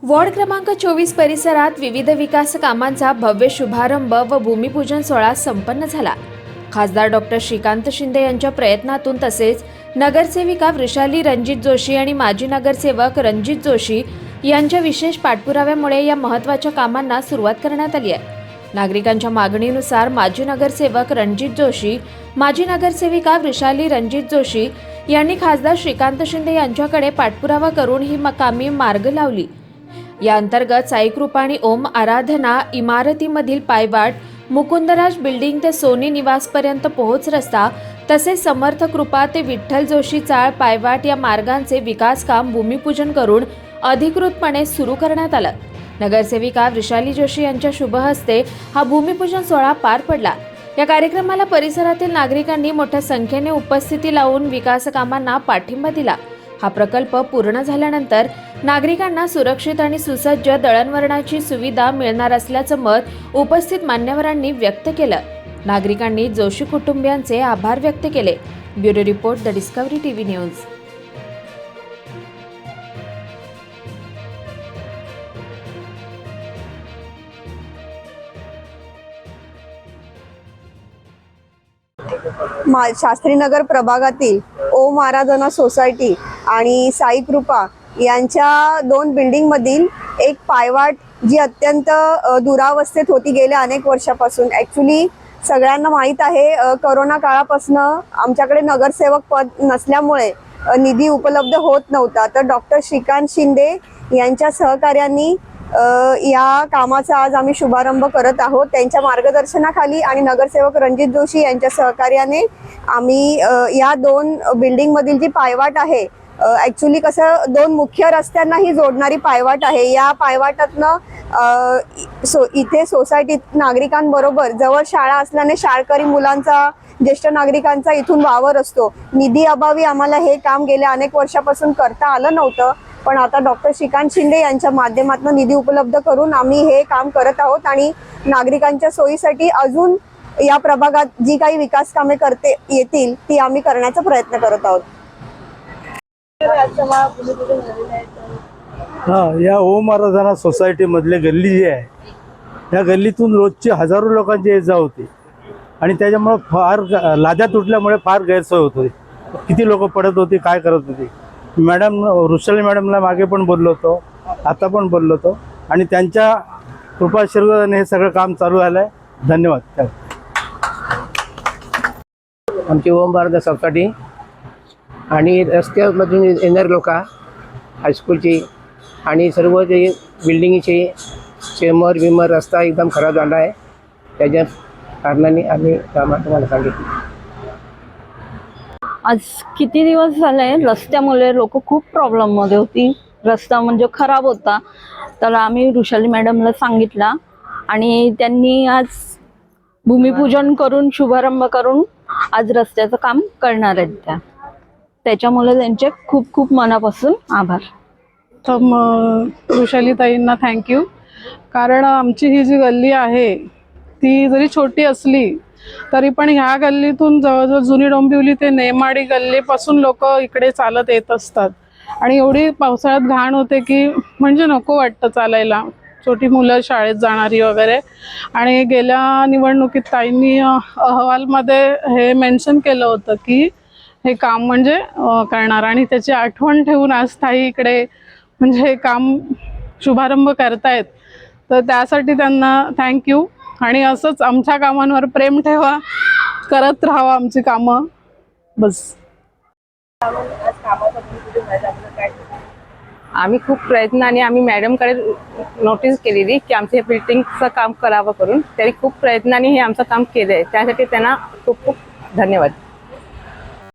Ward क्रमांक 24 परिसरात विविध विकास कामांचा भव्य शुभारंभ व भूमिपूजन सोहळा संपन्न झाला। खासदार डॉक्टर श्रीकांत शिंदे यांच्या प्रयत्नातून तसेच नगरसेविका वृषाली रणजित जोशी आणि माजी नगरसेवक रणजित जोशी यांच्या विशेष पाठपुराव्यामुळे या महत्त्वाच्या कामांना सुरुवात करण्यात आली आहे। नागरिकांच्या मागणीनुसार माजी नगरसेवक रणजित जोशी, माजी नगरसेविका वृषाली रणजित जोशी यांनी खासदार श्रीकांत शिंदे यांच्याकडे पाठपुरावा करून ही कामे मार्गी लावली। या अंतर्गत साई कृपा आणि ओम आराधना इमारतीमधील पायवाट, मुकुंदराज बिल्डिंग ते सोनी निवासपर्यंत पोहोच रस्ता तसेच समर्थ कृपा ते विठ्ठल जोशी चाळ पायवाट या मार्गांचे विकास काम भूमिपूजन करून अधिकृतपणे सुरू करण्यात आलं। नगरसेविका वृषाली जोशी यांच्या शुभ हस्ते हा भूमिपूजन सोहळा पार पडला। या कार्यक्रमाला परिसरातील नागरिकांनी मोठ्या संख्येने उपस्थिती लावून विकास कामांना पाठिंबा दिला। हा प्रकल्प पूर्ण झाल्यानंतर नागरिकांना सुरक्षित आणि सुसज्ज दळणवळणाची सुविधा मिळणार असल्याचं मत उपस्थित मान्यवरांनी व्यक्त केलं। नागरिकांनी जोशी कुटुंबियांचे आभार व्यक्त केले। Bureau report, the discovery TV news. Shastrinagar प्रभागातील ओम आराधना सोसायटी आणि साई कृपा यांच्या दोन बिल्डिंग मधील एक पायवाट जी अत्यंत दुरावस्थेत होती गेल्या अनेक वर्षापासून। ॲक्च्युली सगळ्यांना माहीत आहे, कोरोना काळापासून आमच्याकडे नगरसेवक पद नसल्यामुळे निधी उपलब्ध होत नव्हता। तर डॉक्टर श्रीकांत शिंदे यांच्या सहकार्यांनी या कामाचा आज आम्ही शुभारंभ करत आहोत। त्यांच्या मार्गदर्शनाखाली आणि नगरसेवक रणजित जोशी यांच्या सहकार्याने आम्ही या दोन बिल्डिंग मधील जी पायवाट आहे, ॲक्च्युली कसं दोन मुख्य रस्त्यांनाही जोडणारी पायवाट आहे। या पायवाटातनं इथे सोसायटीत नागरिकांबरोबर जवळ शाळा असल्याने शाळकरी मुलांचा, ज्येष्ठ नागरिकांचा इथून वावर असतो। निधी अभावी आम्हाला हे काम गेल्या अनेक वर्षापासून करता आलं नव्हतं, पण आता डॉक्टर श्रीकांत शिंदे यांच्या माध्यमातून निधी उपलब्ध करून आम्ही हे काम करत आहोत आणि नागरिकांच्या सोयीसाठी अजून या प्रभागात जी काही विकास कामे करते येतील ती आम्ही करण्याचा प्रयत्न करत आहोत। या ओम आराधना सोसायटी मधले गल्ली जी आहे, या गल्लीतून रोजची हजारो लोकांची ये जा होती आणि त्याच्यामुळे फार लाद्या तुटल्यामुळे फार गैरसोय होत होती। किती लोक पडत होती, काय करत होती। मॅडम वृषाली मॅडमला मागे पण बोललो होतो, आता पण बोललो होतो आणि त्यांच्या कृपाशीर्वादाने हे सगळं काम चालू झालंय। धन्यवाद। आमची ओम आराधना सोसायटी आणि रस्त्यामधून येणारे लोक, हायस्कूलची आणि सर्व जे बिल्डिंगचे चेंबर विमर रस्ता एकदम खराब झाला आहे। त्याच्या कारणाने आम्ही तुम्हाला सांगितलं। आज किती दिवस झाले रस्त्यामुळे लोक खूप प्रॉब्लेम मध्ये होती। रस्ता म्हणजे खराब होता, तर आम्ही वृषाली मॅडमला सांगितला आणि त्यांनी आज भूमिपूजन करून शुभारंभ करून आज रस्त्याचं काम करणार आहेत। त्याच्यामुळे त्यांचे खूप खूप मनापासून आभार। तर वृषाली ताईंना थँक्यू, कारण आमची ही जी गल्ली आहे ती जरी छोटी असली तरी पण ह्या गल्लीतून जवळजवळ जुनी डोंबिवली ते नेमाडी गल्लीपासून लोक इकडे चालत येत असतात आणि एवढी पावसाळ्यात घाण होते की म्हणजे नको वाटतं चालायला, छोटी मुलं शाळेत जाणारी वगैरे। आणि गेल्या निवडणुकीत ताईंनी अहवालमध्ये हे मेन्शन केलं होतं की हे काम म्हणजे करणार आणि त्याची आठवण ठेवून आज ताई इकडे म्हणजे हे काम शुभारंभ करतायत। तर त्यासाठी त्यांना थँक्यू आणि असंच आमच्या कामांवर प्रेम ठेवा, करत राहावा आमची कामं बस। आम्ही खूप प्रयत्नाने आम्ही मॅडमकडे नोटीस केलेली की आमचे हे बिल्डिंगचं काम करावं करून, त्यांनी खूप प्रयत्नाने हे आमचं काम केलं आहे। त्यासाठी त्यांना खूप खूप धन्यवाद।